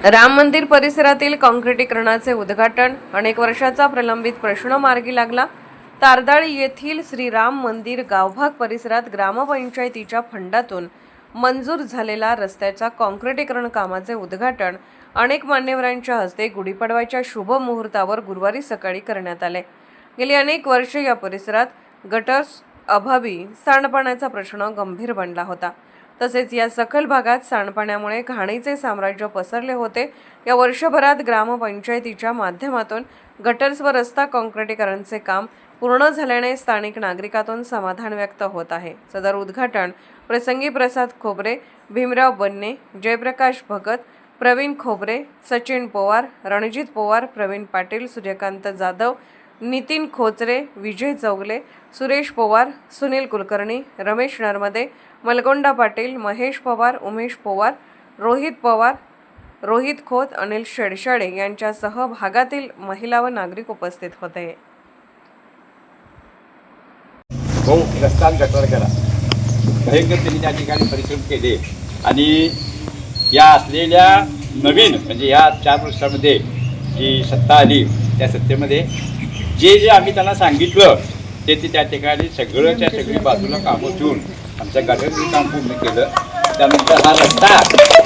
राम मंदिर परिसरातील काँक्रिटीकरणाचे उद्घाटन, अनेक वर्षाचा प्रलंबित प्रश्न मार्गी लागला। तारदाळ येथील श्रीराम मंदिर गावभाग परिसरात ग्रामपंचायतीच्या फंडातून मंजूर झालेला रस्त्याच्या काँक्रिटीकरण कामाचे उद्घाटन अनेक मान्यवरांच्या हस्ते गुढीपाडव्याच्या शुभ मुहूर्तावर गुरुवारी सकाळी करण्यात आले। गेली अनेक वर्षे या परिसरात गटर्स अभावी सांडपाण्याचा प्रश्न गंभीर बनला होता। तसेच या सखल भागात सांडपाण्यामुळे घाणीचे साम्राज्य पसरले होते। या वर्षभरात ग्रामपंचायतीच्या माध्यमातून गटर्स व रस्ता काँक्रिटीकरणचे काम पूर्ण झाल्याने स्थानिक नागरिकांतून समाधान व्यक्त होत आहे। सदर उद्घाटन प्रसंगी प्रसाद खोबरे, भीमराव बन्ने, जयप्रकाश भगत, प्रवीण खोबरे, सचिन पवार, रणजित पवार, प्रवीण पाटील, सूर्यकांत जाधव, नितीन खोचरे, विजय चौगले, सुरेश पवार, सुनील कुलकर्णी, रमेश नर्मदे, मलगोंडा पाटील, महेश पवार, उमेश पवार, रोहित पवार, रोहित खोत, अनिल शेडशाळे यांच्यासह भागातील महिला व नागरिक उपस्थित होते। हो, रस्ता गटर करा भयंकर त्यांनी त्या ठिकाणी परिश्रम केले आणि या असलेल्या नवीन म्हणजे या 4 वर्षामध्ये जी सत्ता आली त्या सत्तेमध्ये जे आम्ही त्यांना सांगितलं ते त्या ठिकाणी सगळ्याच्या सगळी बाजूला कामं ठेवून आमच्या गटरचं काम पूर्ण केलं। त्यानंतर हा रस्ता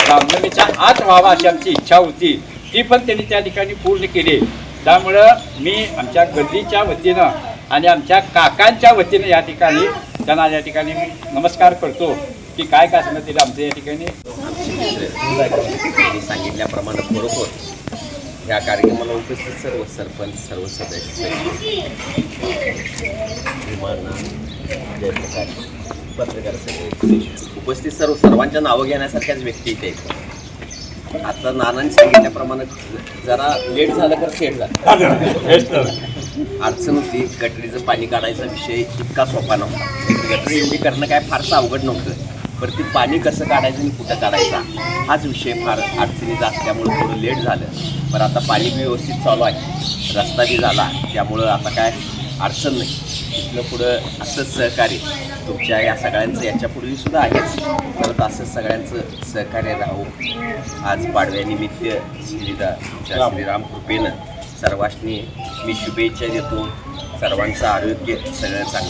रामनवमीच्या आत व्हावा अशी आमची इच्छा होती, ती पण त्यांनी त्या ठिकाणी पूर्ण केली। त्यामुळं मी आमच्या गल्लीच्या वतीनं आणि आमच्या काकांच्या वतीनं या ठिकाणी त्यांना या ठिकाणी मी नमस्कार करतो की काय काय सांगत दिलं आमच्या या ठिकाणी सांगितल्याप्रमाणे बरोबर या कार्यक्रमाला उपस्थित सर्व सरपंच, सर्व सदस्य, जयप्रकाश, पत्रकार सगळे उपस्थित सर्वांच्या नावं घेण्यासारख्याच व्यक्ती इथे आहेत। आता नानांनी सांगितल्याप्रमाणे जरा लेट झालं तर सेट झालं, अडचण होती। गटरीचं पाणी काढायचा विषय इतका सोपा नव्हता। गटरी एवढी करणं काय फारसं अवघड नव्हतं, पण ते पाणी कसं काढायचं आणि कुठं काढायचा हाच विषय फार अडचणीचा असल्यामुळं थोडं लेट झालं। पण आता पाणी व्यवस्थित चालू आहे, रस्ता बी झाला, त्यामुळं आता काय अडचण नाही। इथलं पुढं असंच सहकार्य तुमच्या या सगळ्यांचं याच्यापूर्वी सुद्धा आहेच, परत असंच सगळ्यांचं सहकार्य राहू। आज पाडव्यानिमित्त श्रीराम कृपेनं सर्वांनी मी शुभेच्छा देतो। सर्वांचं आरोग्य सगळं चांगलं